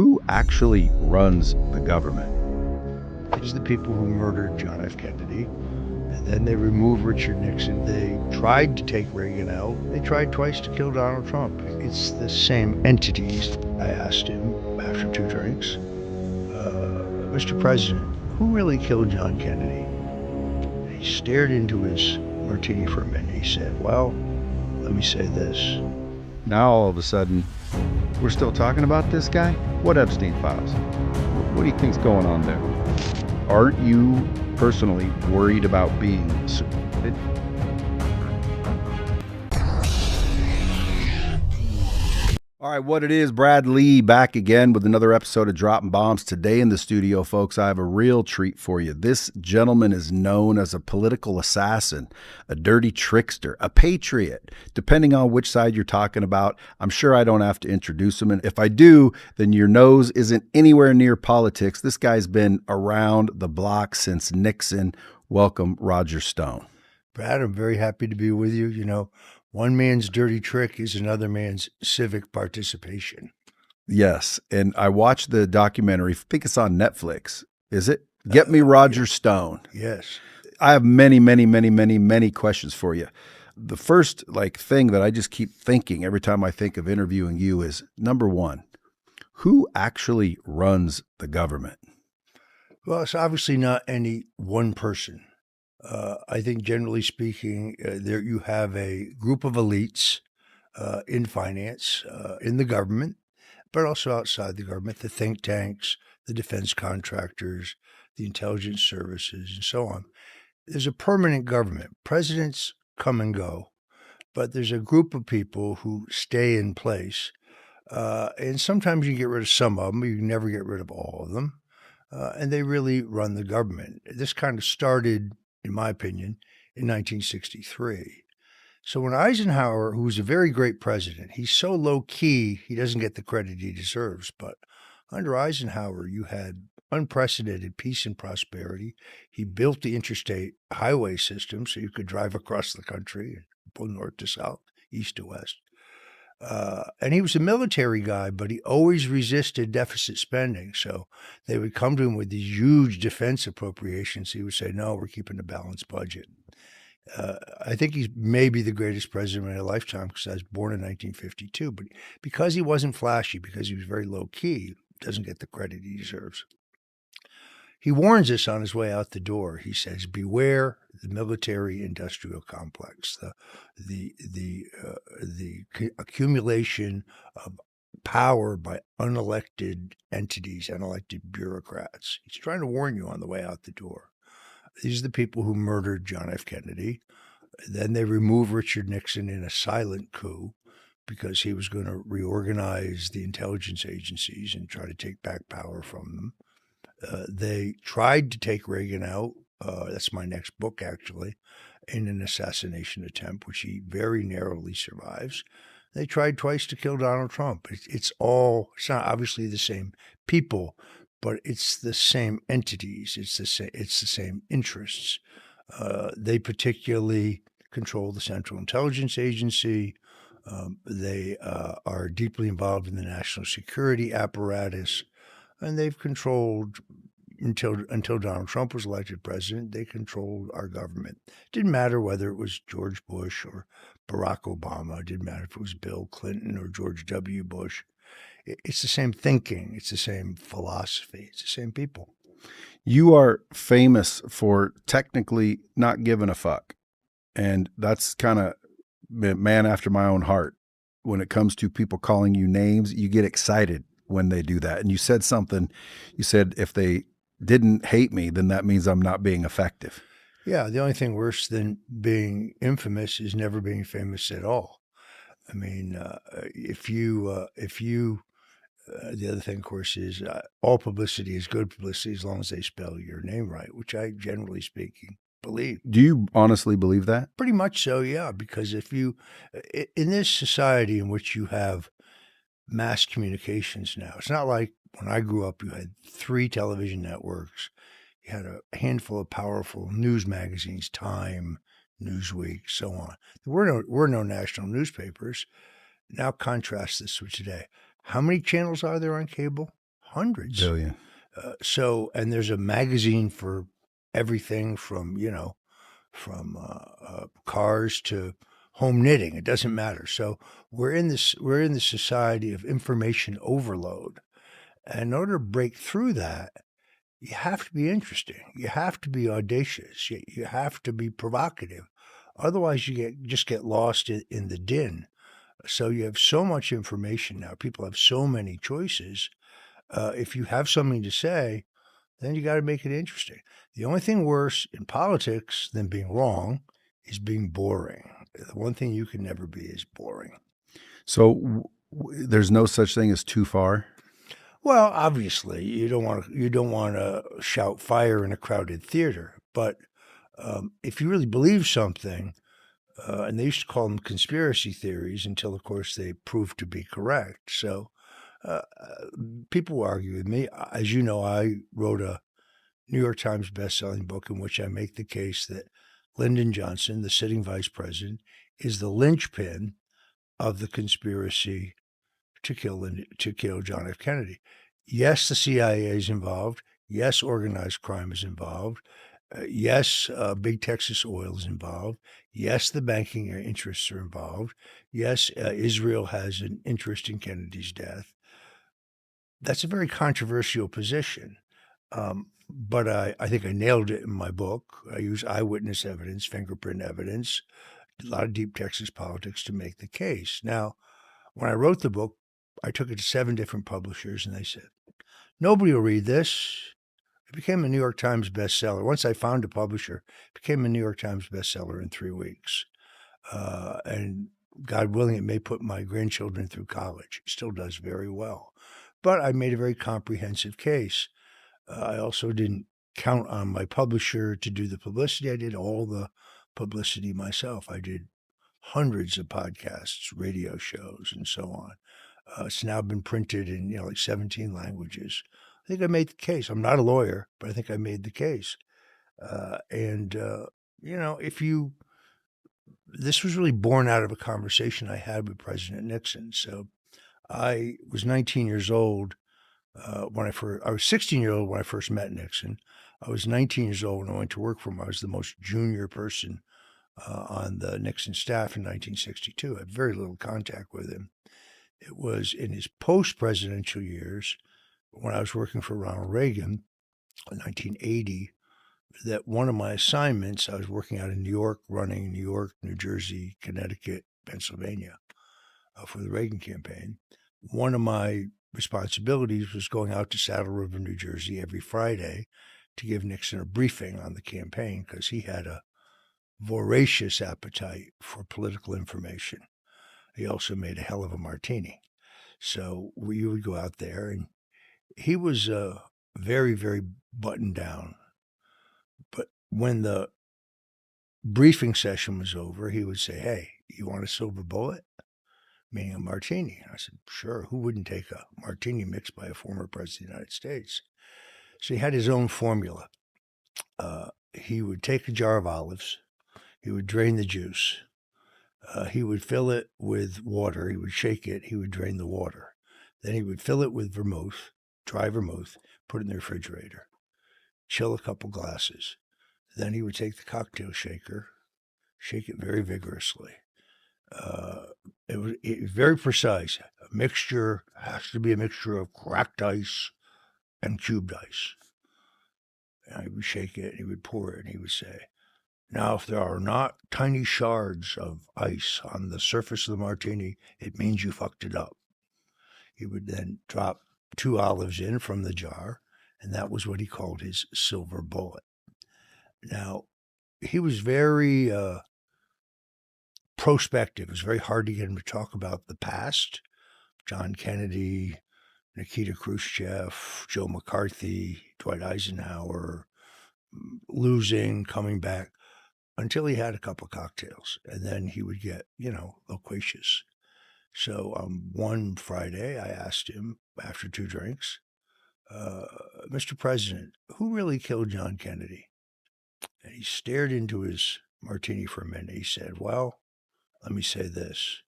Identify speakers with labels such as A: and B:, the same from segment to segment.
A: Who actually runs the government?
B: These are the people who murdered John F. Kennedy. And then they removed Richard Nixon. They tried to take Reagan out. They tried twice to kill Donald Trump. It's the same entities. I asked him after 2 drinks, Mr. President, who really killed John Kennedy? He stared into his martini for a minute. He said, well, let me say this.
A: Now all of a sudden, we're still talking about this guy? What Epstein files? What do you think's going on there? Aren't you personally worried about being suspended? All right, what it is, Brad Lee back again with another episode of Dropping Bombs. Today in the studio, folks, I have a real treat for you. This gentleman is known as a political assassin, a dirty trickster, a patriot, depending on which side you're talking about. I'm sure I don't have to introduce him, and if I do, then your nose isn't anywhere near politics. This guy's been around the block since Nixon. Welcome, Roger Stone.
B: Brad, I'm very happy to be with you. You know, one man's dirty trick is another man's civic participation.
A: Yes, and I watched the documentary. I think it's on Netflix. Is it? Get Me Roger Stone.
B: Yes.
A: I have many questions for you. The first thing that I just keep thinking every time I think of interviewing you is, number one, who actually runs the government?
B: Well, it's obviously not any one person. I think generally speaking, there you have a group of elites in finance, in the government, but also outside the government, the think tanks, the defense contractors, the intelligence services, and so on. There's a permanent government. Presidents come and go, but there's a group of people who stay in place. And sometimes you get rid of some of them, but you never get rid of all of them. And they really run the government. This kind of started, in my opinion, in 1963. So when Eisenhower, who was a very great president, he's so low key, he doesn't get the credit he deserves. But under Eisenhower, you had unprecedented peace and prosperity. He built the interstate highway system so you could drive across the country, from north to south, east to west. And he was a military guy, but he always resisted deficit spending. So they would come to him with these huge defense appropriations. He would say, no, we're keeping a balanced budget. I think he's maybe the greatest president in my lifetime because I was born in 1952. But because he wasn't flashy, because he was very low key, doesn't get the credit he deserves. He warns us on his way out the door. He says, beware the military-industrial complex, the accumulation of power by unelected entities, unelected bureaucrats. He's trying to warn you on the way out the door. These are the people who murdered John F. Kennedy. Then they removed Richard Nixon in a silent coup because he was going to reorganize the intelligence agencies and try to take back power from them. They tried to take Reagan out. That's my next book, actually, in an assassination attempt, which he very narrowly survives. They tried twice to kill Donald Trump. It's not obviously the same people, but it's the same entities. It's the same interests. They particularly control the Central Intelligence Agency. They are deeply involved in the national security apparatus. And they've controlled, until Donald Trump was elected president, they controlled our government. It didn't matter whether it was George Bush or Barack Obama. It didn't matter if it was Bill Clinton or George W. Bush. It's the same thinking. It's the same philosophy. It's the same people.
A: You are famous for technically not giving a fuck. And that's kind of man after my own heart. When it comes to people calling you names, you get excited when they do that. And you said something, you said, if they didn't hate me, then that means I'm not being effective.
B: Yeah. The only thing worse than being infamous is never being famous at all. I mean, the other thing, of course, is all publicity is good publicity as long as they spell your name right, which I, generally speaking, believe.
A: Do you honestly believe that?
B: Pretty much so, yeah. Because in this society in which you have mass communications now, it's not like when I grew up, you had 3 television networks, you had a handful of powerful news magazines, Time, Newsweek, so on. There were no national newspapers. Now contrast this with today. How many channels are there on cable? hundreds.
A: Billion.
B: And there's a magazine for everything from, from cars to home knitting. It doesn't matter. So we're in the society of information overload. And in order to break through that, you have to be interesting. You have to be audacious. You have to be provocative. Otherwise, you just get lost in the din. So you have so much information now. People have so many choices. If you have something to say, then you got to make it interesting. The only thing worse in politics than being wrong is being boring. The one thing you can never be is boring.
A: So there's no such thing as too far?
B: Well, obviously, you don't want to shout fire in a crowded theater. But if you really believe something, and they used to call them conspiracy theories until, of course, they proved to be correct. So people argue with me. As you know, I wrote a New York Times best-selling book in which I make the case that Lyndon Johnson, the sitting vice president, is the linchpin of the conspiracy to kill John F. Kennedy. Yes, the CIA is involved. Yes, organized crime is involved. Yes, Big Texas Oil is involved. Yes, the banking interests are involved. Yes, Israel has an interest in Kennedy's death. That's a very controversial position. But I think I nailed it in my book. I use eyewitness evidence, fingerprint evidence, a lot of deep Texas politics to make the case. Now, when I wrote the book, I took it to 7 different publishers, and they said, nobody will read this. It became a New York Times bestseller. Once I found a publisher, it became a New York Times bestseller in 3 weeks. And God willing, it may put my grandchildren through college. It still does very well. But I made a very comprehensive case. I also didn't count on my publisher to do the publicity. I did all the publicity myself. I did hundreds of podcasts, radio shows, and so on. It's now been printed in like 17 languages. I think I made the case. I'm not a lawyer, but I think I made the case. This was really born out of a conversation I had with President Nixon. So I was 19 years old I was 16 years old when I first met Nixon. I was 19 years old when I went to work for him. I was the most junior person on the Nixon staff in 1962. I had very little contact with him. It was in his post-presidential years, when I was working for Ronald Reagan in 1980, that one of my assignments, I was working out in New York, running New York, New Jersey, Connecticut, Pennsylvania for the Reagan campaign. One of my responsibilities was going out to Saddle River, New Jersey every Friday to give Nixon a briefing on the campaign because he had a voracious appetite for political information. He also made a hell of a martini. So we would go out there, and he was very, very buttoned down. But when the briefing session was over, he would say, "Hey, you want a silver bullet?" Meaning a martini. And I said, sure, who wouldn't take a martini mixed by a former president of the United States? So he had his own formula. He would take a jar of olives. He would drain the juice. He would fill it with water. He would shake it. He would drain the water. Then he would fill it with vermouth, dry vermouth, put it in the refrigerator, chill a couple glasses. Then he would take the cocktail shaker, shake it very vigorously. It was very precise. A mixture has to be a mixture of cracked ice and cubed ice. And he would shake it, and he would pour it, and he would say, now, if there are not tiny shards of ice on the surface of the martini, it means you fucked it up. He would then drop 2 olives in from the jar, and that was what he called his silver bullet. Now, he was very prospective. It was very hard to get him to talk about the past. John Kennedy, Nikita Khrushchev, Joe McCarthy, Dwight Eisenhower, losing, coming back, until he had a couple of cocktails. And then he would get, loquacious. So one Friday, I asked him, after 2 drinks, Mr. President, who really killed John Kennedy? And he stared into his martini for a minute. He said, well, let me say this.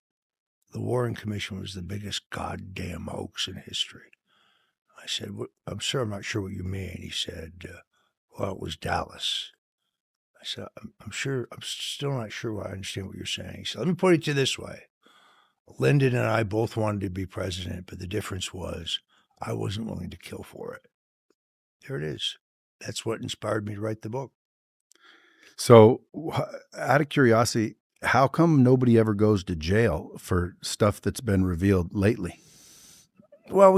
B: The Warren Commission was the biggest goddamn hoax in history. I said, I'm not sure what you mean. He said, well, it was Dallas. I said, I'm still not sure I understand what you're saying. He said, let me put it to you this way. Lyndon and I both wanted to be president, but the difference was I wasn't willing to kill for it. There it is. That's what inspired me to write the book.
A: So, out of curiosity, how come nobody ever goes to jail for stuff that's been revealed lately?
B: Well,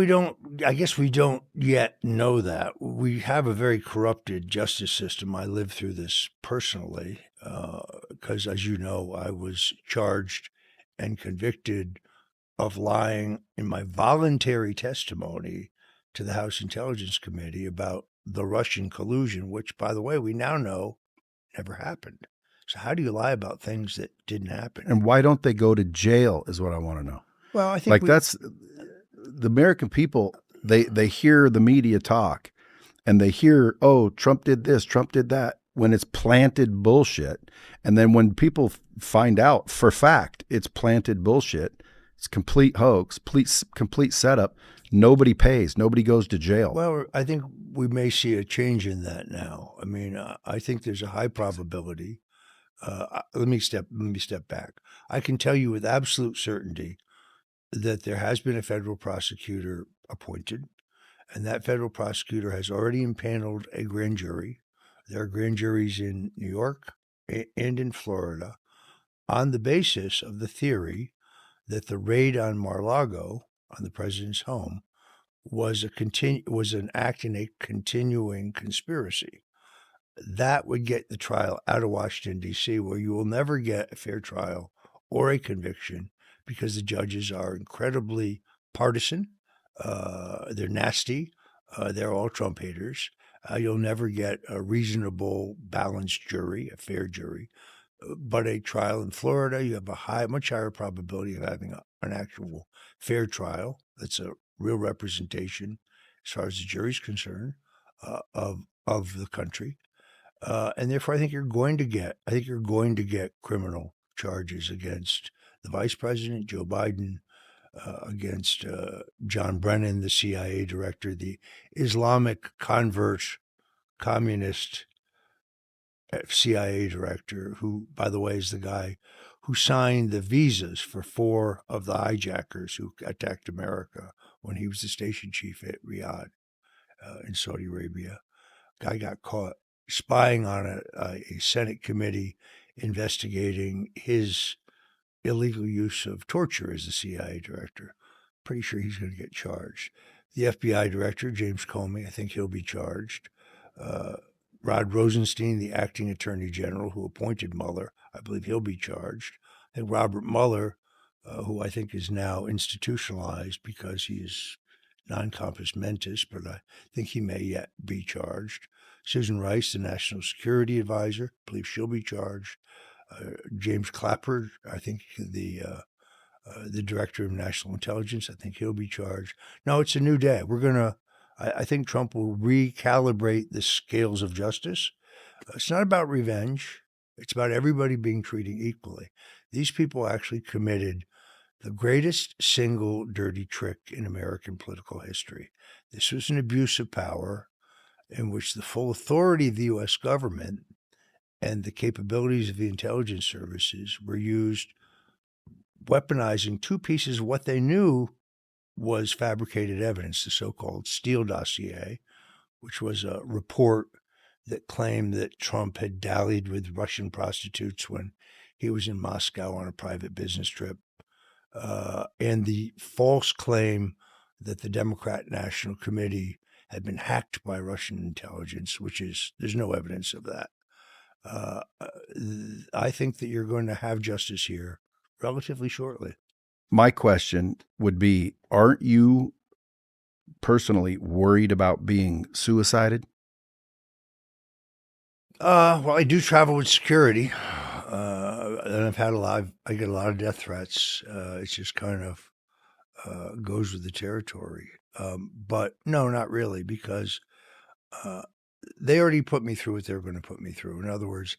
B: I guess we don't yet know that. We have a very corrupted justice system. I lived through this personally because, as you know, I was charged and convicted of lying in my voluntary testimony to the House Intelligence Committee about the Russian collusion, which, by the way, we now know never happened. So how do you lie about things that didn't happen?
A: And why don't they go to jail is what I want to know.
B: Well, I think
A: that's the American people, they hear the media talk and they hear, oh, Trump did this, Trump did that, when it's planted bullshit. And then when people find out for fact it's planted bullshit, it's complete hoax, complete setup, nobody pays, nobody goes to jail.
B: Well, I think we may see a change in that now. I mean, I think there's a high probability. Let me step back. I can tell you with absolute certainty that there has been a federal prosecutor appointed, and that federal prosecutor has already impaneled a grand jury. There are grand juries in New York and in Florida on the basis of the theory that the raid on Mar-a-Lago, on the president's home, was an act in a continuing conspiracy. That would get the trial out of Washington, D.C., where you will never get a fair trial or a conviction because the judges are incredibly partisan. They're nasty. They're all Trump haters. You'll never get a reasonable, balanced jury, a fair jury. But a trial in Florida, you have a much higher probability of having an actual fair trial. That's a real representation, as far as the jury's concerned, of the country. And therefore, I think you're going to get criminal charges against the vice president, Joe Biden, against John Brennan, the CIA director, the Islamic convert, communist CIA director, who, by the way, is the guy who signed the visas for 4 of the hijackers who attacked America when he was the station chief at Riyadh in Saudi Arabia. Guy got caught spying on a Senate committee investigating his illegal use of torture as the CIA director. Pretty sure he's going to get charged. The FBI director, James Comey, I think he'll be charged. Rod Rosenstein, the acting attorney general who appointed Mueller, I believe he'll be charged. I think Robert Mueller, who I think is now institutionalized because he is non-compos mentis, but I think he may yet be charged. Susan Rice, the national security advisor, I believe she'll be charged. James Clapper, I think the director of national intelligence, I think he'll be charged. No, it's a new day. I think Trump will recalibrate the scales of justice. It's not about revenge. It's about everybody being treated equally. These people actually committed the greatest single dirty trick in American political history. This was an abuse of power in which the full authority of the U.S. government and the capabilities of the intelligence services were used, weaponizing 2 pieces of what they knew was fabricated evidence, the so-called Steele dossier, which was a report that claimed that Trump had dallied with Russian prostitutes when he was in Moscow on a private business trip, and the false claim that the Democrat National Committee had been hacked by Russian intelligence, there's no evidence of that. I think that you're going to have justice here relatively shortly.
A: My question would be, aren't you personally worried about being suicided?
B: Well, I do travel with security, and I get a lot of death threats. It's just kind of goes with the territory. But no, not really, because they already put me through what they were going to put me through. In other words,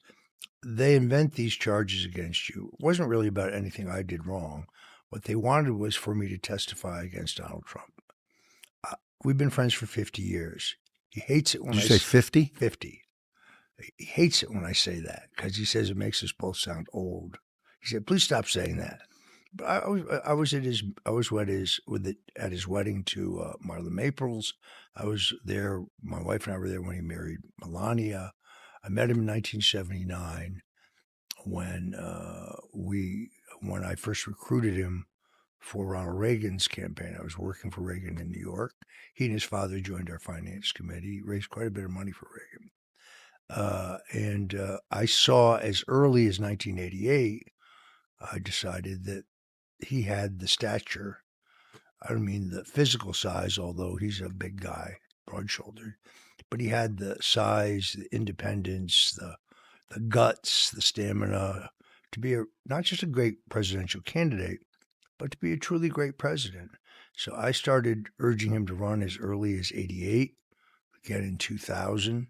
B: they invent these charges against you. It wasn't really about anything I did wrong. What they wanted was for me to testify against Donald Trump. we've been friends for 50 years. He hates it when
A: Did you say 50?
B: 50. He hates it when I say that because he says it makes us both sound old. He said, "Please stop saying that." But I was at his at his wedding to Marla Maples. I was there. My wife and I were there when he married Melania. I met him in 1979 when when I first recruited him for Ronald Reagan's campaign. I was working for Reagan in New York. He and his father joined our finance committee, raised quite a bit of money for Reagan. I saw as early as 1988, I decided that he had the stature. I don't mean the physical size, although he's a big guy, broad-shouldered, but he had the size, the independence, the guts, the stamina to be not just a great presidential candidate, but to be a truly great president. So I started urging him to run as early as 88, again in 2000.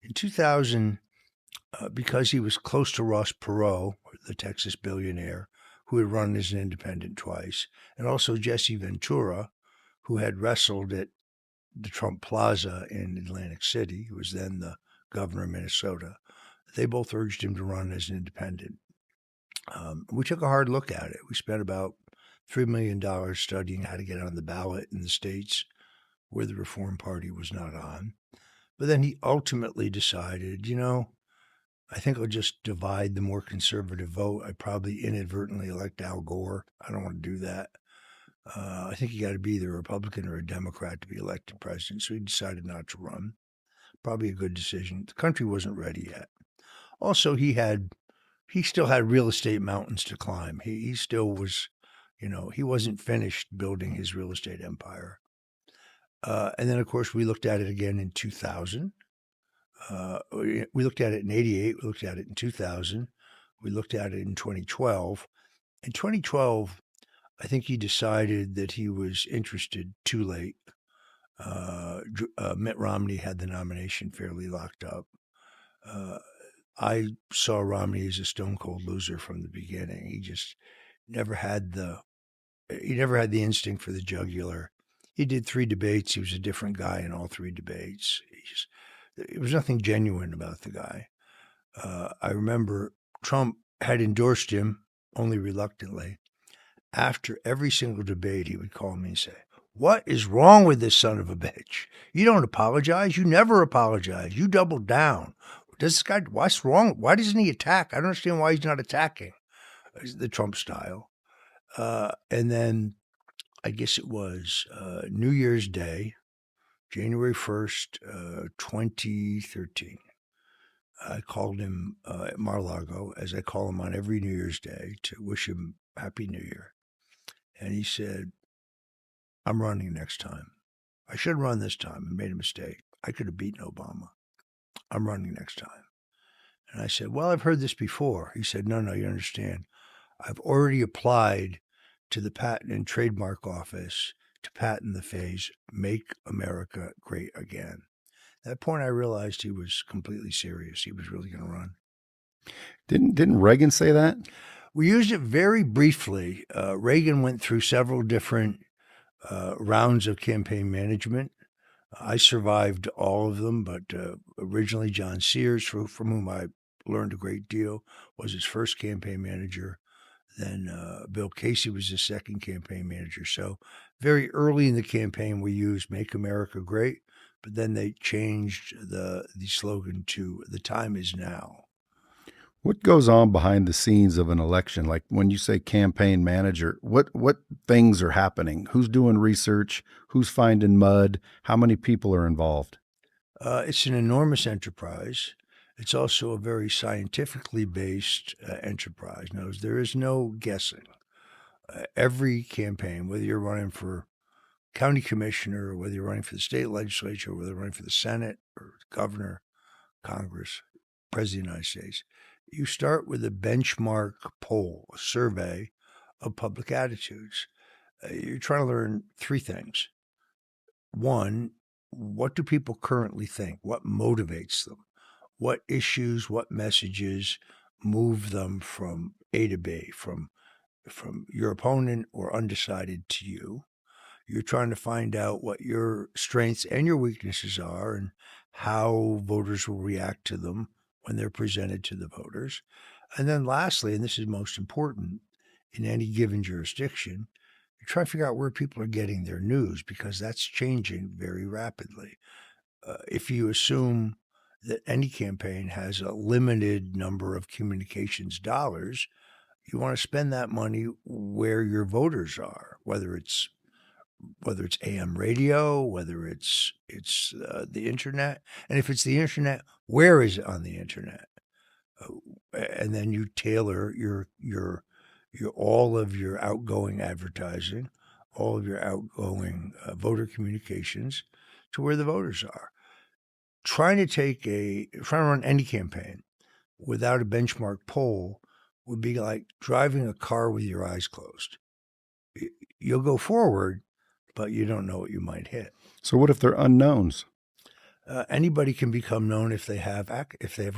B: In 2000, because he was close to Ross Perot, the Texas billionaire, who had run as an independent twice, and also Jesse Ventura, who had wrestled at the Trump Plaza in Atlantic City, who was then the governor of Minnesota. They both urged him to run as an independent. We took a hard look at it. We spent about $3 million studying how to get on the ballot in the states where the Reform Party was not on. But then he ultimately decided, I think I'll just divide the more conservative vote. I probably inadvertently elect Al Gore. I don't want to do that. I think you got to be either a Republican or a Democrat to be elected president. So he decided not to run. Probably a good decision. The country wasn't ready yet. Also, he still had real estate mountains to climb. He still was, he wasn't finished building his real estate empire. And then, of course, we looked at it again in 2000. We looked at it in 88. We looked at it in 2000. We looked at it in 2012. In 2012, I think he decided that he was interested too late. Mitt Romney had the nomination fairly locked up. I saw Romney as a stone cold loser from the beginning. He just never had the instinct for the jugular. He did 3 debates. He was a different guy in all 3 debates. There was nothing genuine about the guy. I remember Trump had endorsed him, only reluctantly. After every single debate, he would call me and say, "What is wrong with this son of a bitch? You don't apologize. You never apologize. You double down. What's wrong? Why doesn't he attack? I don't understand why he's not attacking." The Trump style. And then I guess it was New Year's Day, January 1st, 2013. I called him at Mar-a-Lago, as I call him on every New Year's Day, to wish him Happy New Year. And he said, "I'm running next time. I should run this time. I made a mistake. I could have beaten Obama. I'm running next time." And I said, "Well, I've heard this before." He said, No, you understand. I've already applied to the Patent and Trademark Office to patent the phrase, "Make America Great Again." At that point, I realized he was completely serious. He was really going to run.
A: Didn't Reagan say that?
B: We used it very briefly. Reagan went through several different rounds of campaign management. I survived all of them, but originally John Sears, from whom I learned a great deal, was his first campaign manager. Then Bill Casey was his second campaign manager. So very early in the campaign, we used "Make America Great," but then they changed the slogan to "The time is now."
A: What goes on behind the scenes of an election? Like when you say campaign manager, what things are happening? Who's doing research? Who's finding mud? How many people are involved?
B: It's an enormous enterprise. It's also a very scientifically based enterprise. There is no guessing. Every campaign, whether you're running for county commissioner, or whether you're running for the state legislature, or whether you're running for the Senate or governor, Congress, President of the United States, you start with a benchmark poll, a survey of public attitudes. You're trying to learn 3 things. One, what do people currently think? What motivates them? What issues, what messages move them from A to B, from your opponent or undecided to you? You're trying to find out what your strengths and your weaknesses are and how voters will react to them when they're presented to the voters. And then lastly, and this is most important in any given jurisdiction, you try to figure out where people are getting their news because that's changing very rapidly. If you assume that any campaign has a limited number of communications dollars, you want to spend that money where your voters are, whether it's AM radio, whether it's the internet, and if it's the internet, where is it on the internet? And then you tailor your all of your outgoing advertising, all of your outgoing voter communications to where the voters are. Trying to run any campaign without a benchmark poll would be like driving a car with your eyes closed. You'll go forward, but you don't know what you might hit.
A: So what if they're unknowns?
B: Anybody can become known if they have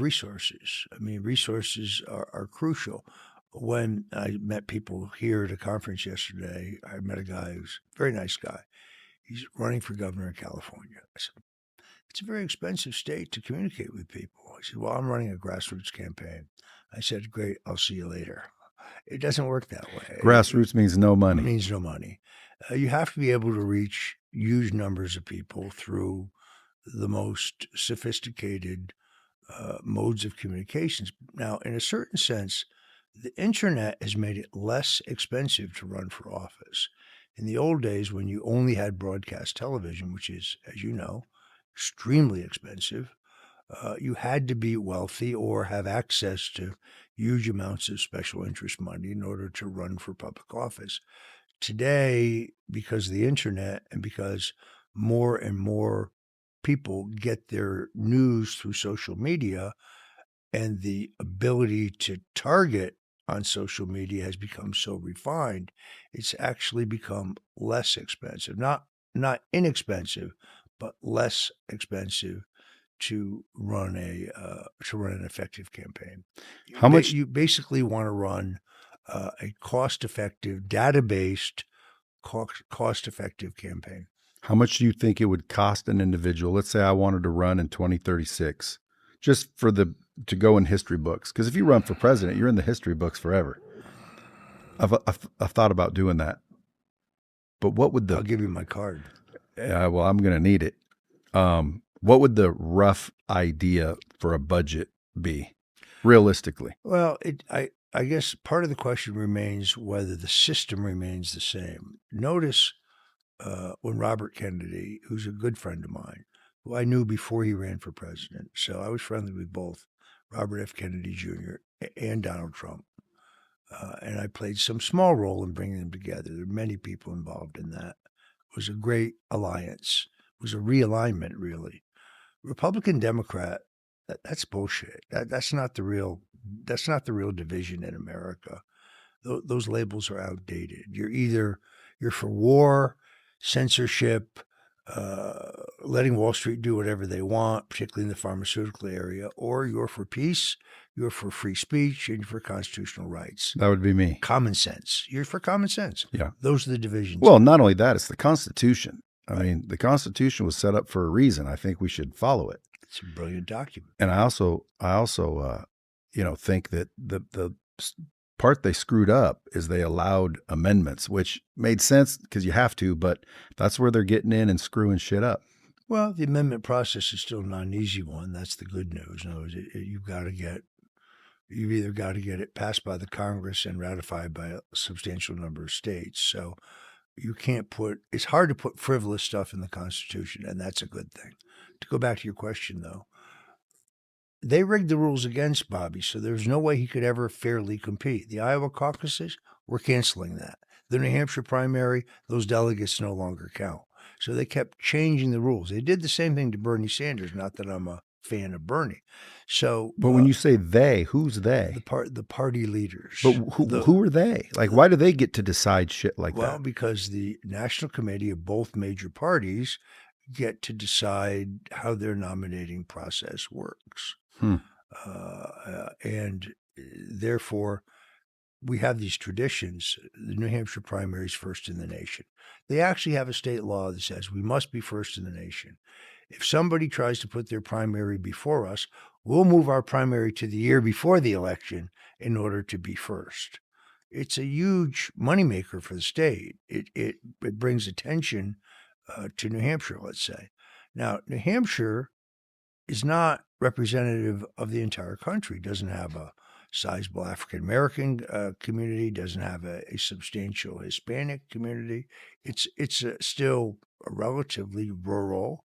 B: resources. I mean, resources are crucial. When I met people here at a conference yesterday, I met a guy who's a very nice guy. He's running for governor in California. I said, it's a very expensive state to communicate with people. He said, well, I'm running a grassroots campaign. I said, great, I'll see you later. It doesn't work that way.
A: Grassroots means no money.
B: It means no money. You have to be able to reach huge numbers of people through the most sophisticated modes of communications. Now, in a certain sense, the internet has made it less expensive to run for office. In the old days, when you only had broadcast television, which is, as you know, extremely expensive, you had to be wealthy or have access to huge amounts of special interest money in order to run for public office. Today, because of the internet and because more and more people get their news through social media, and the ability to target on social media has become so refined, it's actually become less expensive. Not inexpensive, but less expensive to run an effective campaign.
A: How much
B: you basically want to run a cost-effective, data-based, cost-effective campaign.
A: How much do you think it would cost an individual? Let's say I wanted to run in 2036, just to go in history books. Because if you run for president, you're in the history books forever. I've thought about doing that. But what would
B: I'll give you my card.
A: Well, I'm going to need it. What would the rough idea for a budget be, realistically?
B: Well, I guess part of the question remains whether the system remains the same. Notice when Robert Kennedy, who's a good friend of mine, who I knew before he ran for president, so I was friendly with both Robert F. Kennedy Jr. and Donald Trump. And I played some small role in bringing them together. There were many people involved in that. It was a great alliance. It was a realignment, really. Republican Democrat, that's bullshit. That's not the real division in America. Those labels are outdated. You're for war, censorship, letting Wall Street do whatever they want, particularly in the pharmaceutical area, or you're for peace, you're for free speech, and you're for constitutional rights.
A: That would be me.
B: Common sense. You're for common sense.
A: Yeah.
B: Those are the divisions.
A: Well, not only that, it's the Constitution. I mean, the Constitution was set up for a reason. I think we should follow it.
B: It's a brilliant document.
A: And I also, think that the part they screwed up is they allowed amendments, which made sense because you have to, but that's where they're getting in and screwing shit up.
B: Well, the amendment process is still not an easy one. That's the good news. In other words, you've either got to get it passed by the Congress and ratified by a substantial number of states. So it's hard to put frivolous stuff in the Constitution, and that's a good thing. To go back to your question, though, they rigged the rules against Bobby, so there's no way he could ever fairly compete. The Iowa caucuses, we're canceling that. The New Hampshire primary, those delegates no longer count. So they kept changing the rules. They did the same thing to Bernie Sanders, not that I'm a fan of Bernie. So,
A: but when you say they, who's they?
B: The party leaders.
A: But who are they? Like, why do they get to decide shit like that?
B: Well, because the National Committee of both major parties get to decide how their nominating process works. And therefore, we have these traditions. The New Hampshire primary is first in the nation. They actually have a state law that says we must be first in the nation. If somebody tries to put their primary before us, we'll move our primary to the year before the election in order to be first. It's a huge moneymaker for the state. It brings attention to New Hampshire, let's say. Now, New Hampshire is not representative of the entire country. It doesn't have a sizable African American community, doesn't have a substantial Hispanic community. It's still a relatively rural,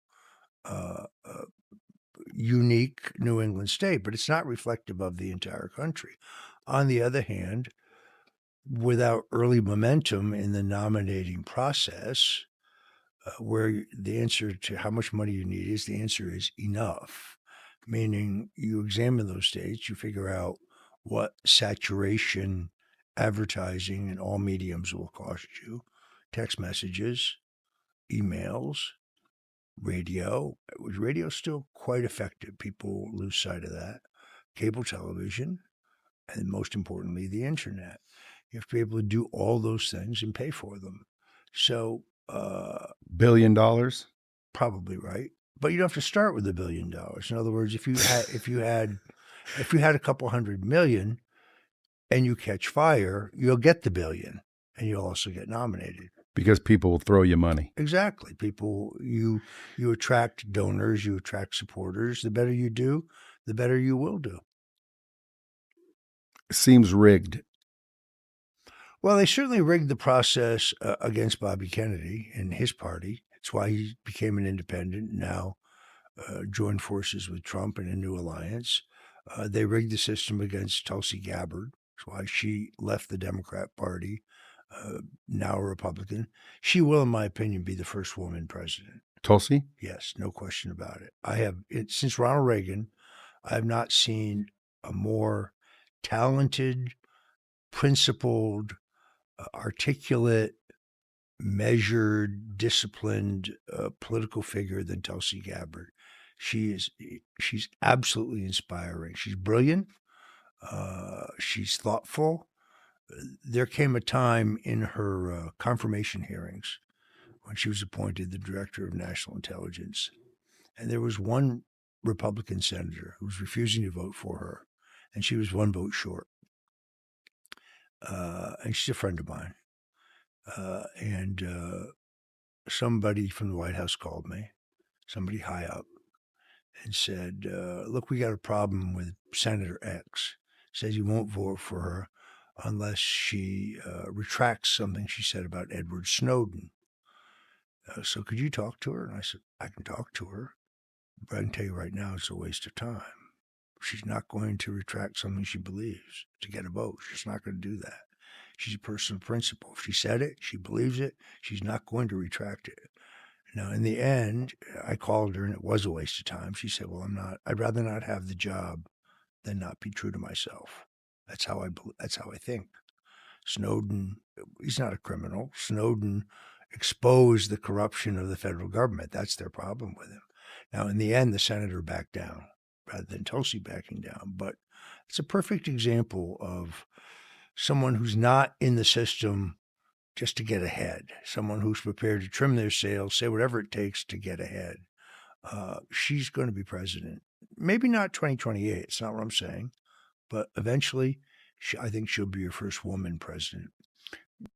B: unique New England state, but it's not reflective of the entire country. On the other hand, without early momentum in the nominating process, where the answer to how much money you need is the answer is enough, meaning you examine those states, you figure out what saturation advertising in all mediums will cost you, text messages, emails, radio, which radio is still quite effective. People lose sight of that. Cable television, and most importantly, the internet. You have to be able to do all those things and pay for them. So,
A: $1 billion?
B: Probably right. But you don't have to start with $1 billion. In other words, if you had a couple $100 million and you catch fire, you'll get the $1 billion and you'll also get nominated.
A: Because people will throw you money.
B: Exactly. People, you attract donors, you attract supporters. The better you do, the better you will do.
A: Seems rigged.
B: Well, they certainly rigged the process against Bobby Kennedy and his party. It's why he became an independent, now joined forces with Trump in a new alliance. They rigged the system against Tulsi Gabbard. That's why she left the Democrat Party, now a Republican. She will, in my opinion, be the first woman president.
A: Tulsi?
B: Yes, no question about it. Since Ronald Reagan, I have not seen a more talented, principled, articulate, measured, disciplined political figure than Tulsi Gabbard. She's absolutely inspiring. She's brilliant. She's thoughtful. There came a time in her confirmation hearings when she was appointed the Director of National Intelligence, and there was one Republican senator who was refusing to vote for her, and she was one vote short. And she's a friend of mine. And somebody from the White House called me, somebody high up, and said, look, we got a problem with Senator X. Says you won't vote for her unless she retracts something she said about Edward Snowden. So could you talk to her? And I said, I can talk to her, but I can tell you right now it's a waste of time. She's not going to retract something she believes to get a vote. She's not going to do that. She's a person of principle. If she said it, she believes it, she's not going to retract it. Now, in the end, I called her and it was a waste of time. She said, well, I'd rather not have the job than not be true to myself. That's how I think. Snowden, he's not a criminal. Snowden exposed the corruption of the federal government. That's their problem with him. Now, in the end, the senator backed down rather than Tulsi backing down. But it's a perfect example of someone who's not in the system just to get ahead, someone who's prepared to trim their sails, say whatever it takes to get ahead. She's going to be president. Maybe not 2028. It's not what I'm saying. But eventually, I think she'll be your first woman president.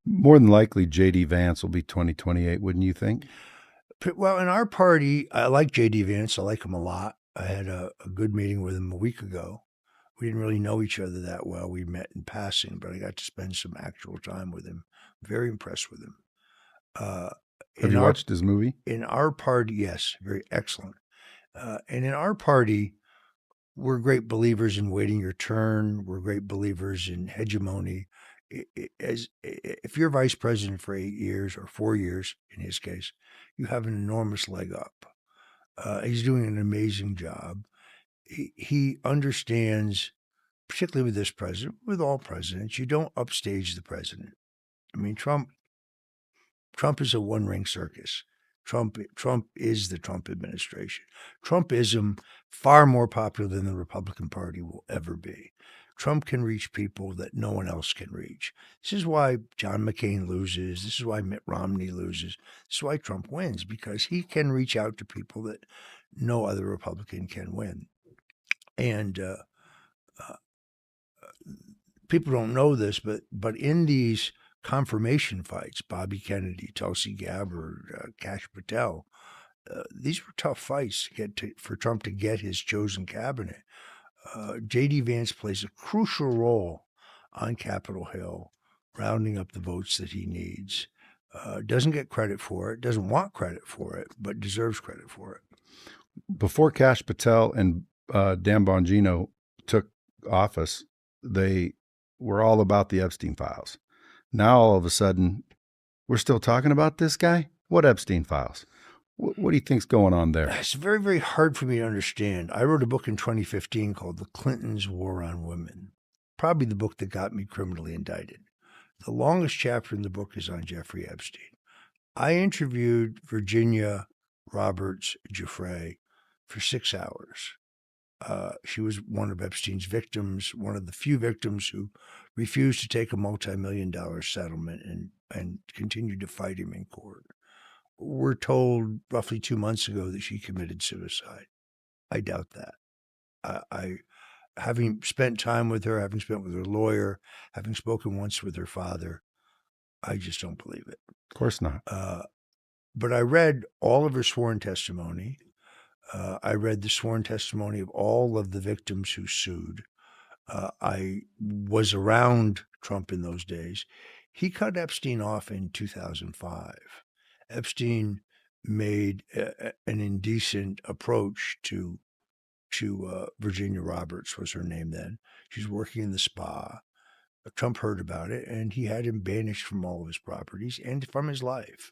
A: More than likely, J.D. Vance will be 2028, wouldn't you think?
B: Well, in our party, I like J.D. Vance. I like him a lot. I had a good meeting with him a week ago. We didn't really know each other that well. We met in passing, but I got to spend some actual time with him. Very impressed with him.
A: Have you watched his movie?
B: In our party, yes, very excellent. And in our party, we're great believers in waiting your turn. We're great believers in hegemony. If you're vice president for 8 years or 4 years, in his case, you have an enormous leg up. He's doing an amazing job. He understands, particularly with this president, with all presidents, you don't upstage the president. I mean, Trump is a one-ring circus. Trump is the Trump administration. Trumpism far more popular than the Republican Party will ever be. Trump can reach people that no one else can reach. This is why John McCain loses. This is why Mitt Romney loses. This is why Trump wins, because he can reach out to people that no other Republican can win. And people don't know this, but in these confirmation fights, Bobby Kennedy, Tulsi Gabbard, Kash Patel, these were tough fights for Trump to get his chosen cabinet. J.D. Vance plays a crucial role on Capitol Hill, rounding up the votes that he needs. Doesn't get credit for it, doesn't want credit for it, but deserves credit for it.
A: Before Kash Patel and Dan Bongino took office, they were all about the Epstein files. Now, all of a sudden, we're still talking about this guy? What Epstein files? What do you think's going on there?
B: It's very, very hard for me to understand. I wrote a book in 2015 called The Clintons' War on Women, probably the book that got me criminally indicted. The longest chapter in the book is on Jeffrey Epstein. I interviewed Virginia Roberts Giuffre for 6 hours. She was one of Epstein's victims, one of the few victims who refused to take a multi-million-dollar settlement and continued to fight him in court. We're told roughly 2 months ago that she committed suicide. I doubt that. I having spent time with her, having spent with her lawyer, having spoken once with her father, I just don't believe it.
A: Of course not.
B: But I read all of her sworn testimony. I read the sworn testimony of all of the victims who sued. I was around Trump in those days. He cut Epstein off in 2005. Epstein made an indecent approach to Virginia Roberts, was her name then. She's working in the spa. Trump heard about it, and he had him banished from all of his properties and from his life.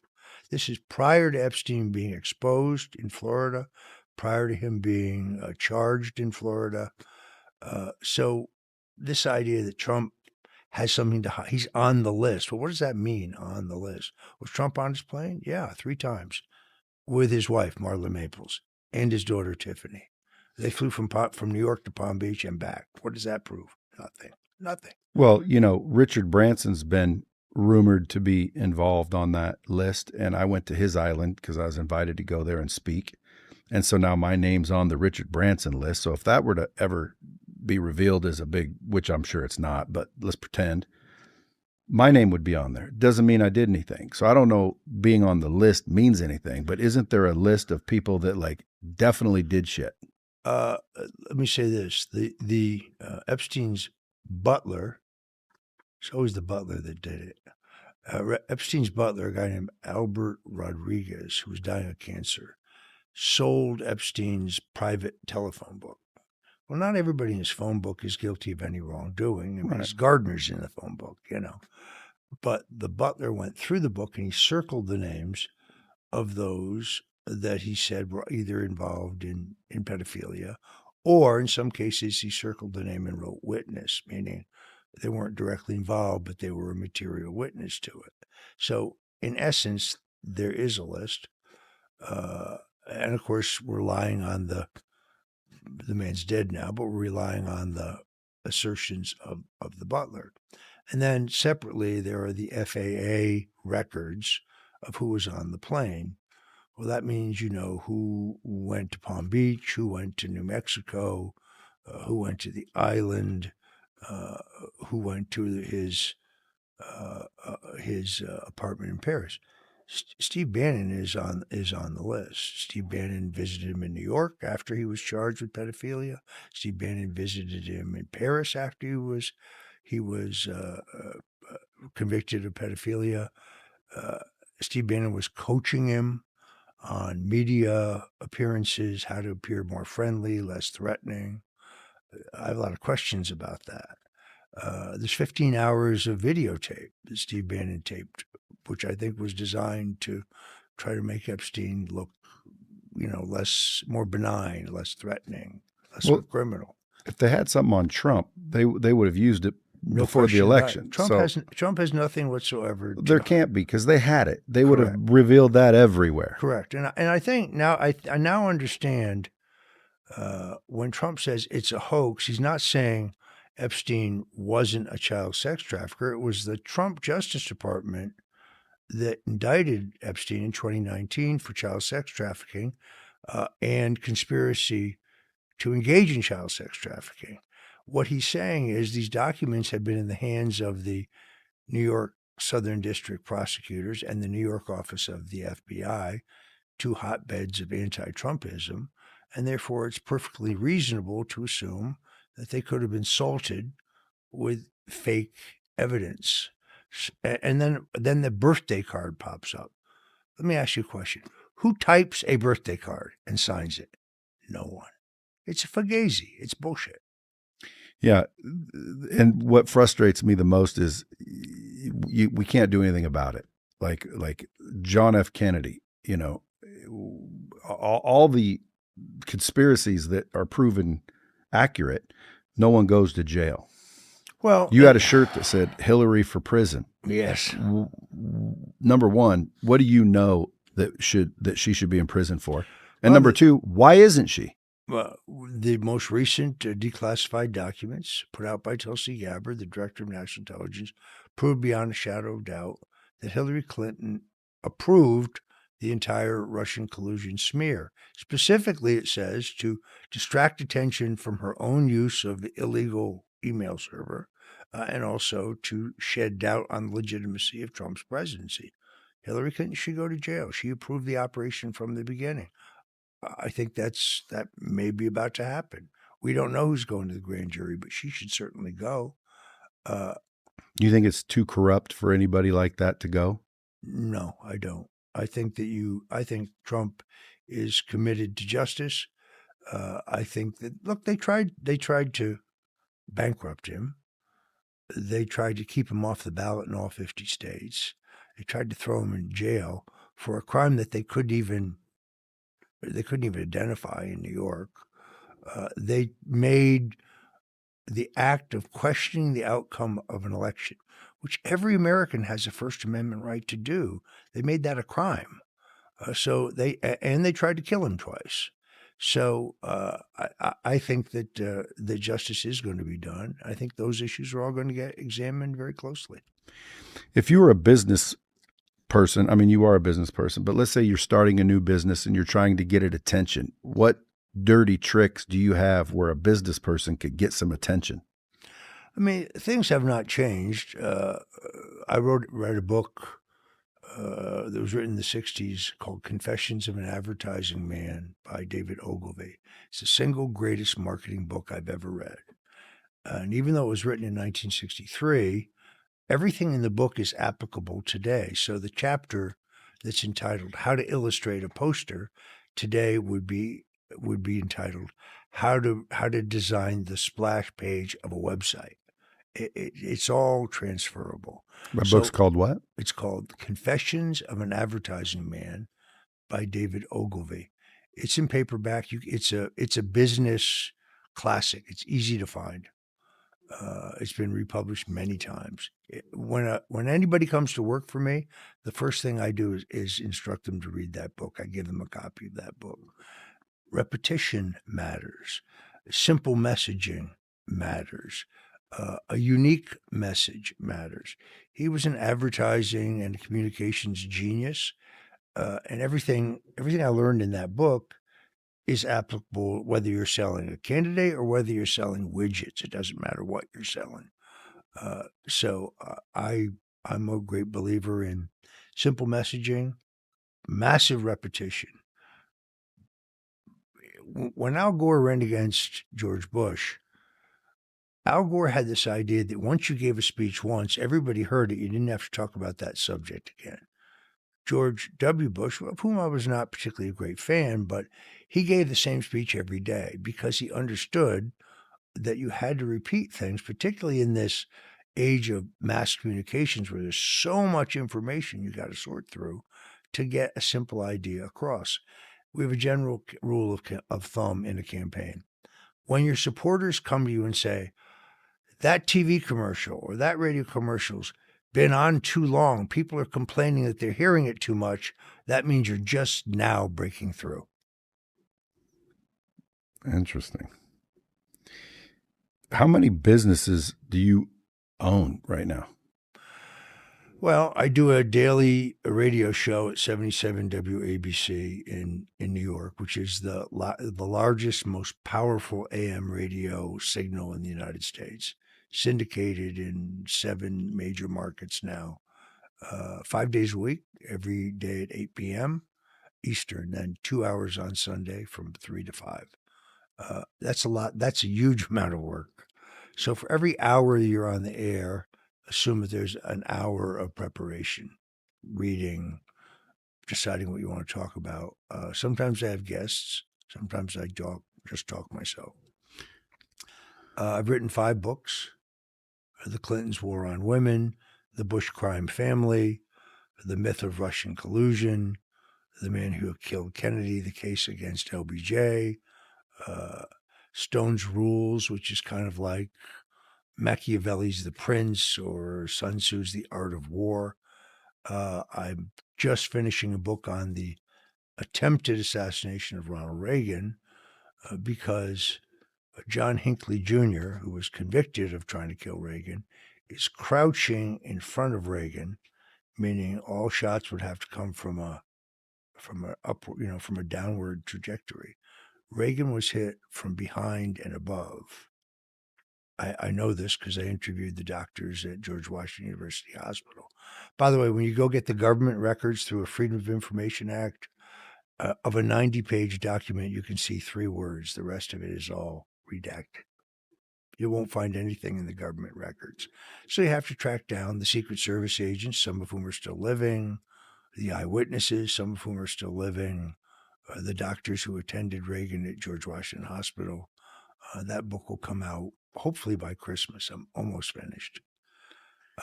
B: This is prior to Epstein being exposed in Florida, prior to him being charged in Florida. So this idea that Trump has something to hide, he's on the list. Well, what does that mean, on the list? Was Trump on his plane? Yeah, 3 times with his wife, Marla Maples, and his daughter, Tiffany. They flew from New York to Palm Beach and back. What does that prove? Nothing.
A: Well, Richard Branson's been rumored to be involved on that list, and I went to his island because I was invited to go there and speak. And so now my name's on the Richard Branson list. So if that were to ever be revealed as a big, which I'm sure it's not, but let's pretend, my name would be on there. Doesn't mean I did anything. So I don't know being on the list means anything, but isn't there a list of people that definitely did shit?
B: Let me say this. The Epstein's butler, it's always the butler that did it. Epstein's butler, a guy named Albert Rodriguez, who was dying of cancer, sold Epstein's private telephone book. Well, not everybody in his phone book is guilty of any wrongdoing. I mean,
A: Right.
B: His gardener's in the phone book, But the butler went through the book and he circled the names of those that he said were either involved in pedophilia, or in some cases he circled the name and wrote witness, meaning they weren't directly involved, but they were a material witness to it. So in essence, there is a list. And of course, we're relying on the man's dead now, but we're relying on the assertions of the butler. And then separately, there are the FAA records of who was on the plane. Well, that means who went to Palm Beach, who went to New Mexico, who went to the island, who went to his apartment in Paris. Steve Bannon is on the list. Steve Bannon visited him in New York after he was charged with pedophilia. Steve Bannon visited him in Paris after he was convicted of pedophilia. Steve Bannon was coaching him on media appearances, how to appear more friendly, less threatening. I have a lot of questions about that. There's 15 hours of videotape that Steve Bannon taped, which I think was designed to try to make Epstein look, more benign, less threatening, less of a criminal.
A: If they had something on Trump, they would have used it before the election.
B: Trump has nothing whatsoever.
A: There can't be, because they had it. They would have revealed that everywhere.
B: Correct. And I think now I now understand when Trump says it's a hoax, he's not saying Epstein wasn't a child sex trafficker. It was the Trump Justice Department that indicted Epstein in 2019 for child sex trafficking and conspiracy to engage in child sex trafficking. What he's saying is these documents had been in the hands of the New York Southern District prosecutors and the New York office of the FBI, two hotbeds of anti-Trumpism, and therefore it's perfectly reasonable to assume that they could have been salted with fake evidence. And then the birthday card pops up. Let me ask you a question. Who types a birthday card and signs it? No one. It's a fugazi. It's bullshit.
A: Yeah. And what frustrates me the most is we can't do anything about it. Like John F. Kennedy, you know, all the conspiracies that are proven accurate, no one goes to jail.
B: Well,
A: you had a shirt that said Hillary for prison.
B: Yes.
A: Number one, what do you know that she should be in prison for? And number two, why isn't she?
B: The most recent declassified documents put out by Tulsi Gabbard, the Director of National Intelligence, proved beyond a shadow of doubt that Hillary Clinton approved the entire Russian collusion smear. Specifically, it says to distract attention from her own use of the illegal email server and also to shed doubt on the legitimacy of Trump's presidency. Hillary Clinton should go to jail. She approved the operation from the beginning. I think that may be about to happen. We don't know who's going to the grand jury, but she should certainly go.
A: You think it's too corrupt for anybody like that to go?
B: No, I don't. I think Trump is committed to justice. I think that, look, they tried to bankrupt him. They tried to keep him off the ballot in all 50 states. They tried to throw him in jail for a crime that they couldn't even identify in New York. They made the act of questioning the outcome of an election, which every American has a First Amendment right to do. They made that a crime. So they tried to kill him twice. So I think that the justice is going to be done. I think those issues are all going to get examined very closely.
A: If you were a business person, I mean, you are a business person, but let's say you're starting a new business and you're trying to get it attention. What dirty tricks do you have where a business person could get some attention?
B: I mean, things have not changed. I read a book that was written in the 60s called Confessions of an Advertising Man by David Ogilvy. It's the single greatest marketing book I've ever read. And even though it was written in 1963, everything in the book is applicable today. So the chapter that's entitled How to Illustrate a Poster today would be entitled How to Design the Splash Page of a Website. It's all transferable.
A: My book's called what?
B: It's called Confessions of an Advertising Man by David Ogilvy. It's in paperback. It's a business classic. It's easy to find. It's been republished many times. When anybody comes to work for me, the first thing I do is instruct them to read that book. I give them a copy of that book. Repetition matters. Simple messaging matters. A unique message matters. He was an advertising and communications genius, and everything I learned in that book is applicable whether you're selling a candidate or whether you're selling widgets. It doesn't matter what you're selling. So I'm a great believer in simple messaging, massive repetition. When Al Gore ran against George Bush, Al Gore had this idea that once you gave a speech once, everybody heard it. You didn't have to talk about that subject again. George W. Bush, of whom I was not particularly a great fan, but he gave the same speech every day because he understood that you had to repeat things, particularly in this age of mass communications where there's so much information you got to sort through to get a simple idea across. We have a general rule of thumb in a campaign. When your supporters come to you and say, that TV commercial or that radio commercial's been on too long, people are complaining that they're hearing it too much, that means you're just now breaking through.
A: Interesting. How many businesses do you own right now?
B: Well, I do a daily radio show at 77 WABC in New York, which is the largest, most powerful AM radio signal in the United States, syndicated in 7 major markets now, 5 days a week, every day at 8 p.m. Eastern, then 2 hours on Sunday from 3 to 5. That's a lot. That's a huge amount of work. So for every hour you're on the air, assume that there's an hour of preparation, reading, deciding what you want to talk about. Sometimes I have guests. Sometimes I just talk myself. I've written 5 books: The Clintons' War on Women, The Bush Crime Family, The Myth of Russian Collusion, The Man Who Killed Kennedy, The Case Against LBJ, Stone's Rules, which is kind of like Machiavelli's The Prince or Sun Tzu's The Art of War. I'm just finishing a book on the attempted assassination of Ronald Reagan because John Hinckley Jr., who was convicted of trying to kill Reagan, is crouching in front of Reagan, meaning all shots would have to come from a upward, from a downward trajectory. Reagan was hit from behind and above. I know this because I interviewed the doctors at George Washington University Hospital. By the way, when you go get the government records through a Freedom of Information Act, of a 90-page document, you can see 3 words. The rest of it is all redacted. You won't find anything in the government records. So you have to track down the Secret Service agents, some of whom are still living, the eyewitnesses, some of whom are still living, the doctors who attended Reagan at George Washington Hospital. That book will come out hopefully by Christmas. I'm almost finished.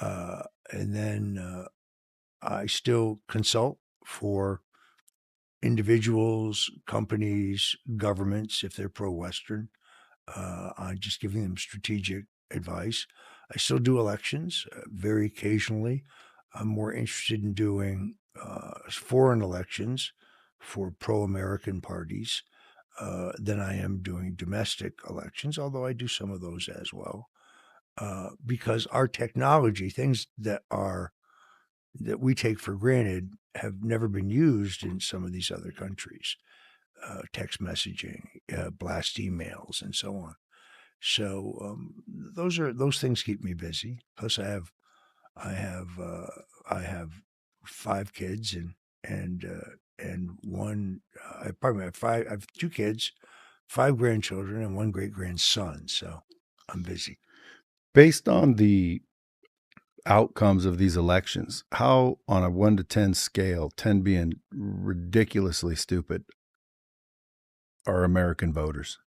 B: And then I still consult for individuals, companies, governments, if they're pro-Western. I'm just giving them strategic advice. I still do elections very occasionally. I'm more interested in doing foreign elections for pro-American parties than I am doing domestic elections, although I do some of those as well. Because our technology, things that we take for granted, have never been used in some of these other countries. Text messaging, blast emails, and so on. So those things keep me busy. Plus, I have 5 kids and one. I have 2 kids, 5 grandchildren, and 1 great grandson. So I'm busy.
A: Based on the outcomes of these elections, how, on a 1 to 10 scale, 10 being ridiculously stupid, are American voters?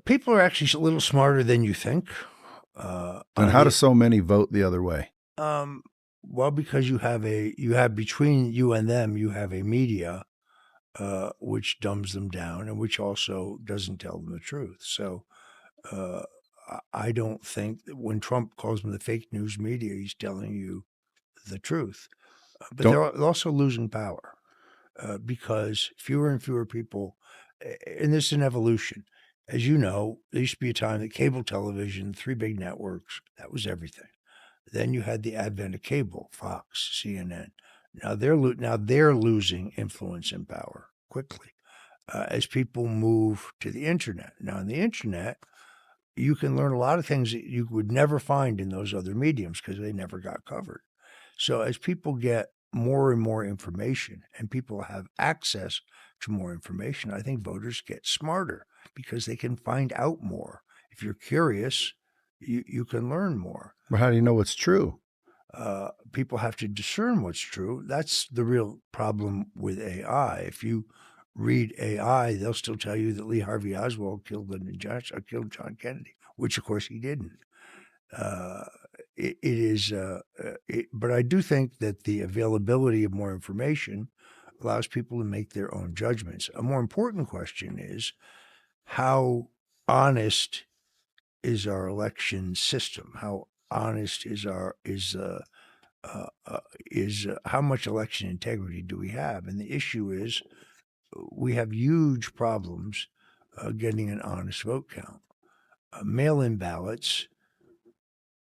B: People are actually a little smarter than you think.
A: And how do so many vote the other way?
B: Well, because you have between you and them, you have a media which dumbs them down and which also doesn't tell them the truth. So I don't think that when Trump calls them the fake news media, he's telling you the truth. But they're also losing power because fewer and fewer people, and this is an evolution. As you know, there used to be a time that cable television, 3 big networks, that was everything. Then you had the advent of cable, Fox, CNN. Now they're losing influence and power quickly as people move to the internet. Now on the internet, you can learn a lot of things that you would never find in those other mediums because they never got covered. So as people get more and more information and people have access to more information, I think voters get smarter because they can find out more. If you're curious, you can learn more.
A: Well, how do you know what's true?
B: People have to discern what's true. That's the real problem with AI. If you read AI, they'll still tell you that Lee Harvey Oswald killed John Kennedy, which of course he didn't. But I do think that the availability of more information allows people to make their own judgments. A more important question is, how honest is our election system? How honest is how much election integrity do we have? And the issue is, we have huge problems getting an honest vote count. Mail-in ballots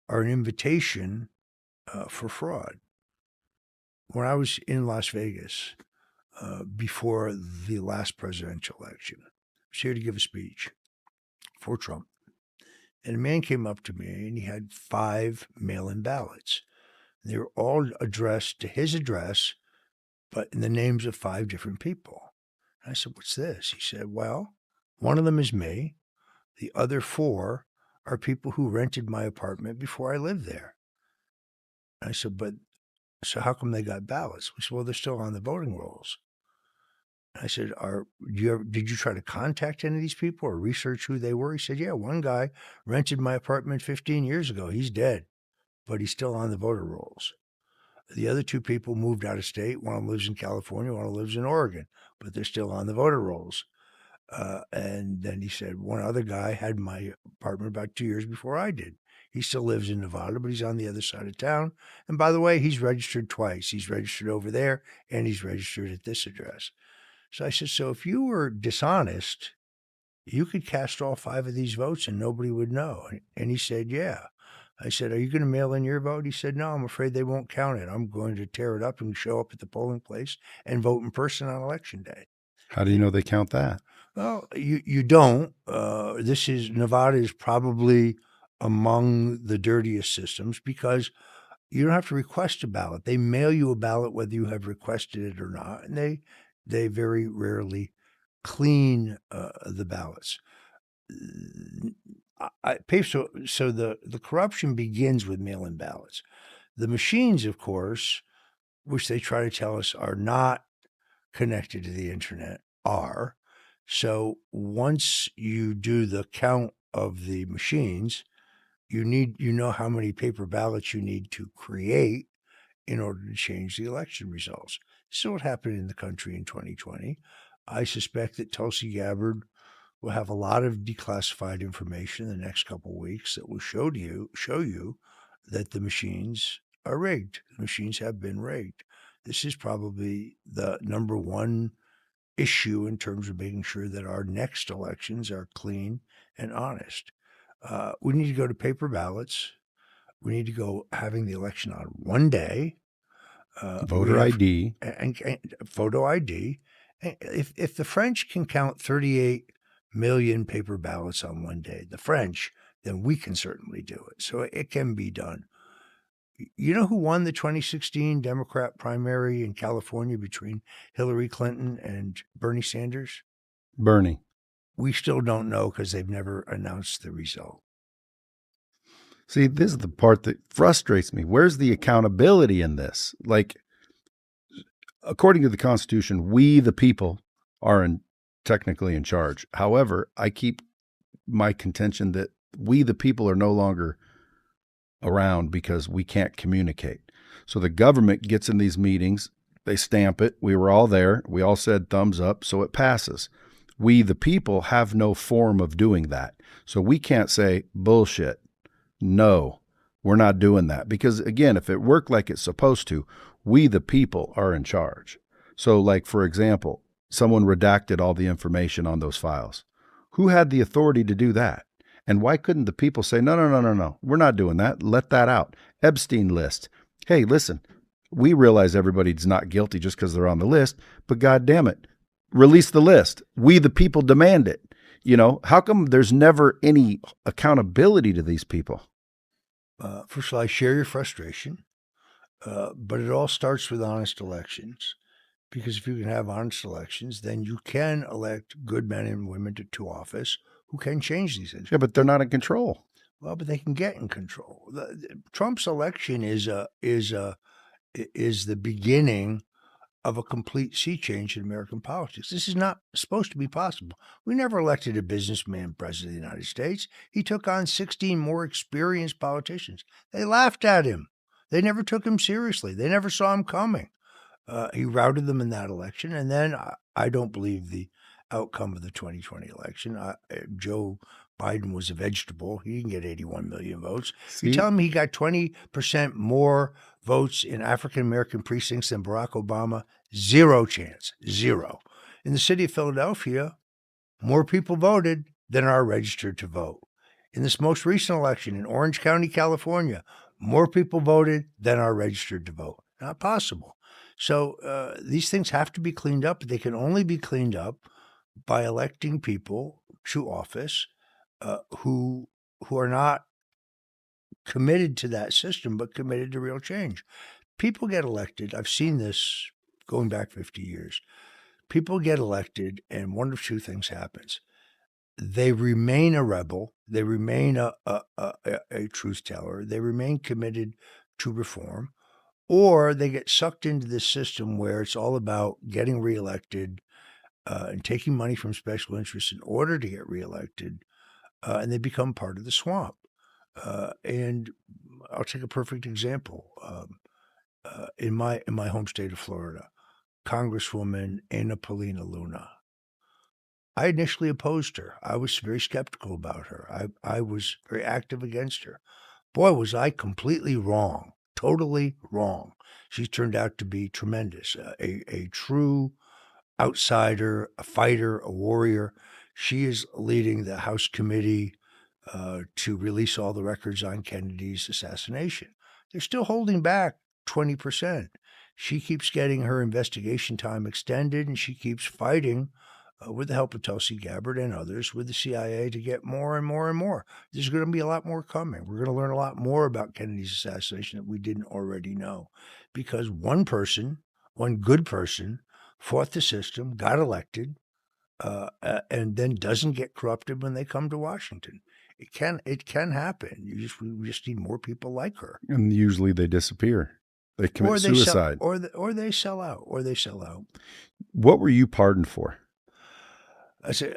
B: are an invitation for fraud. When I was in Las Vegas before the last presidential election, I was here to give a speech for Trump. And a man came up to me and he had 5 mail-in ballots. They were all addressed to his address, but in the names of 5 different people. And I said, "What's this?" He said, "Well, one of them is me. The other 4 are people who rented my apartment before I lived there." And I said, "But so how come they got ballots?" We said, "Well, they're still on the voting rolls." And I said, did you try to contact any of these people or research who they were?" He said, "Yeah, one guy rented my apartment 15 years ago. He's dead, but he's still on the voter rolls. The other 2 people moved out of state. One of them lives in California, one of them lives in Oregon, but they're still on the voter rolls." And then he said, "One other guy had my apartment about 2 years before I did. He still lives in Nevada, but he's on the other side of town. And by the way, he's registered twice. He's registered over there and he's registered at this address." So I said, "So if you were dishonest, you could cast all 5 of these votes and nobody would know." And he said, "Yeah." I said, "Are you going to mail in your vote?" He said, "No, I'm afraid they won't count it. I'm going to tear it up and show up at the polling place and vote in person on election day."
A: How do you know they count that?
B: Well, you don't. Nevada is probably among the dirtiest systems because you don't have to request a ballot. They mail you a ballot whether you have requested it or not, and they very rarely clean the ballots. So the corruption begins with mail-in ballots. The machines, of course, which they try to tell us are not connected to the internet, are. So once you do the count of the machines, you know how many paper ballots you need to create in order to change the election results. This is what happened in the country in 2020. I suspect that Tulsi Gabbard will have a lot of declassified information in the next couple of weeks that will show you that the machines are rigged. The machines have been rigged. This is probably the number one issue in terms of making sure that our next elections are clean and honest. We need to go to paper ballots. We need to go having the election on one day.
A: Voter ID.
B: And photo ID. If the French can count 38 million paper ballots on one day, the French, then we can certainly do it. So it can be done. You know who won the 2016 Democrat primary in California between Hillary Clinton and Bernie Sanders?
A: Bernie.
B: We still don't know because they've never announced the result.
A: See, this is the part that frustrates me. Where's the accountability in this? Like, according to the Constitution, we, the people, are technically in charge. However, I keep my contention that we, the people, are no longer around because we can't communicate. So the government gets in these meetings, they stamp it. We were all there. We all said thumbs up, so it passes. We, the people, have no form of doing that. So we can't say bullshit. No, we're not doing that. Because again, if it worked like it's supposed to, we, the people, are in charge. So like, for example, someone redacted all the information on those files. Who had the authority to do that? And why couldn't the people say, no, we're not doing that. Let that out. Epstein list. Hey, listen, we realize everybody's not guilty just because they're on the list, but God damn it, release the list. We, the people, demand it. You know, how come there's never any accountability to these people?
B: First of all, I share your frustration, but it all starts with honest elections. Because if you can have honest elections, then you can elect good men and women to office who can change these things.
A: Yeah, but they're not in control.
B: Well, but they can get in control. Trump's election is the beginning of a complete sea change in American politics. This is not supposed to be possible. We never elected a businessman president of the United States. He took on 16 more experienced politicians. They laughed at him. They never took him seriously. They never saw him coming. He routed them in that election. And then I don't believe the outcome of the 2020 election. Joe Biden was a vegetable. He didn't get 81 million votes.
A: See?
B: You tell him he got 20% more votes in African-American precincts than Barack Obama? Zero chance. Zero. In the city of Philadelphia, more people voted than are registered to vote. In this most recent election in Orange County, California, more people voted than are registered to vote. Not possible. So these things have to be cleaned up. They can only be cleaned up by electing people to office who are not committed to that system, but committed to real change. People get elected. I've seen this going back 50 years. People get elected, and one of two things happens. They remain a rebel. They remain a truth teller. They remain committed to reform, or they get sucked into this system where it's all about getting reelected and taking money from special interests in order to get reelected, and they become part of the swamp. And I'll take a perfect example. In my home state of Florida, Congresswoman Ana Paulina Luna. I initially opposed her. I was very skeptical about her. I was very active against her. Boy, was I completely wrong, totally wrong. She turned out to be tremendous, a true outsider, a fighter, a warrior. She is leading the House committee to release all the records on Kennedy's assassination. They're still holding back 20%. She keeps getting her investigation time extended, and she keeps fighting with the help of Tulsi Gabbard and others with the CIA to get more and more and more. There's going to be a lot more coming. We're going to learn a lot more about Kennedy's assassination that we didn't already know, because one person, one good person, fought the system, got elected, and then doesn't get corrupted when they come to Washington. It can happen. We just need more people like her.
A: And usually they disappear. They commit suicide.
B: Or they sell out.
A: What were you pardoned for?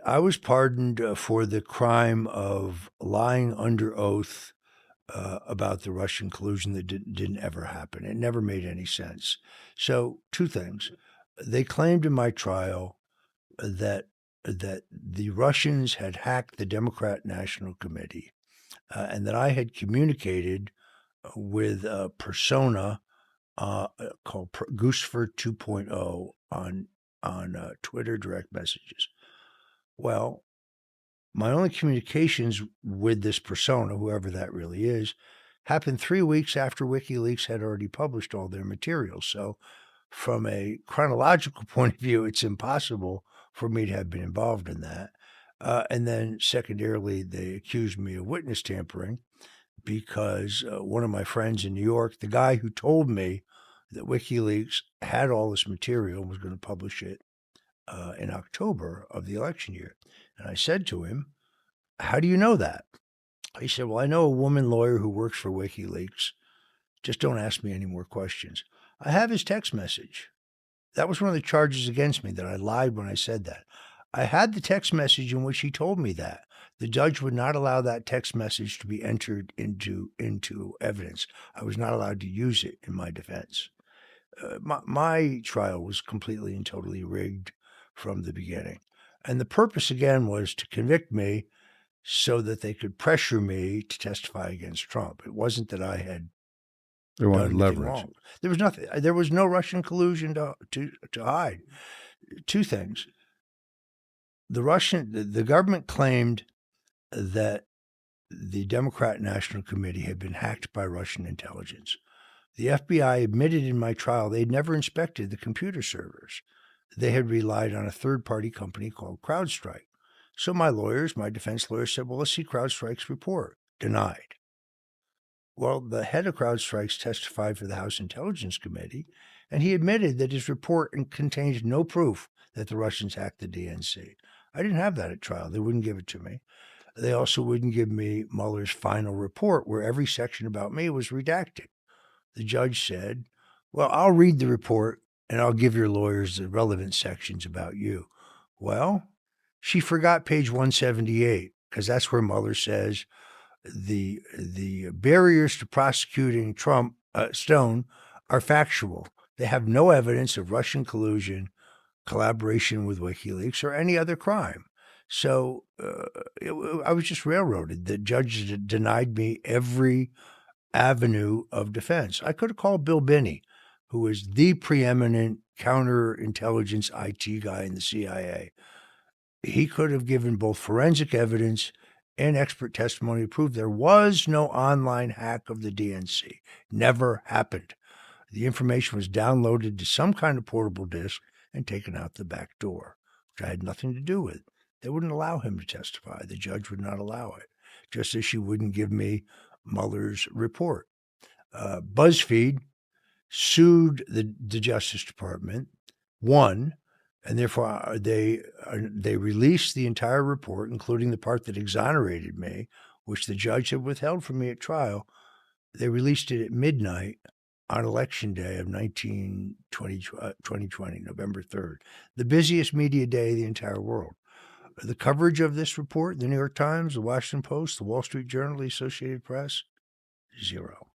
B: I was pardoned for the crime of lying under oath about the Russian collusion that didn't ever happen. It never made any sense. So two things. They claimed in my trial that the Russians had hacked the Democrat National Committee and that I had communicated with a persona called Goosefer 2.0 on Twitter direct messages. Well, my only communications with this persona, whoever that really is, happened 3 weeks after WikiLeaks had already published all their materials. So from a chronological point of view, it's impossible for me to have been involved in that. And then secondarily, they accused me of witness tampering because one of my friends in New York, the guy who told me that WikiLeaks had all this material and was going to publish it in October of the election year. And I said to him, "How do you know that?" He said, "Well, I know a woman lawyer who works for WikiLeaks. Just don't ask me any more questions." I have his text message. That was one of the charges against me, that I lied when I said that. I had the text message in which he told me that. The judge would not allow that text message to be entered into evidence. I was not allowed to use it in my defense. My trial was completely and totally rigged from the beginning. And the purpose, again, was to convict me so that they could pressure me to testify against Trump. It wasn't that I had
A: They wanted leverage.
B: wrong. There was nothing. There was no Russian collusion to hide. Two things. The government claimed that the Democrat National Committee had been hacked by Russian intelligence. The FBI admitted in my trial they'd never inspected the computer servers. They had relied on a third-party company called CrowdStrike. So my defense lawyers said, "Well, let's see CrowdStrike's report." Denied. Well, the head of CrowdStrike testified for the House Intelligence Committee, and he admitted that his report contained no proof that the Russians hacked the DNC. I didn't have that at trial. They wouldn't give it to me. They also wouldn't give me Mueller's final report, where every section about me was redacted. The judge said, "Well, I'll read the report, and I'll give your lawyers the relevant sections about you." Well, she forgot page 178, because that's where Mueller says the barriers to prosecuting Stone are factual. They have no evidence of Russian collusion, collaboration with WikiLeaks, or any other crime. So I was just railroaded. The judge denied me every avenue of defense. I could have called Bill Binney, who is the preeminent counterintelligence IT guy in the CIA. He could have given both forensic evidence and expert testimony to prove there was no online hack of the DNC. Never happened. The information was downloaded to some kind of portable disk and taken out the back door, which I had nothing to do with. They wouldn't allow him to testify. The judge would not allow it, just as she wouldn't give me Mueller's report. BuzzFeed sued the Justice Department, won, and therefore they released the entire report, including the part that exonerated me, which the judge had withheld from me at trial. They released it at midnight on Election Day of 2020, November 3rd, the busiest media day of the entire world. The coverage of this report, the New York Times, the Washington Post, the Wall Street Journal, the Associated Press, zero.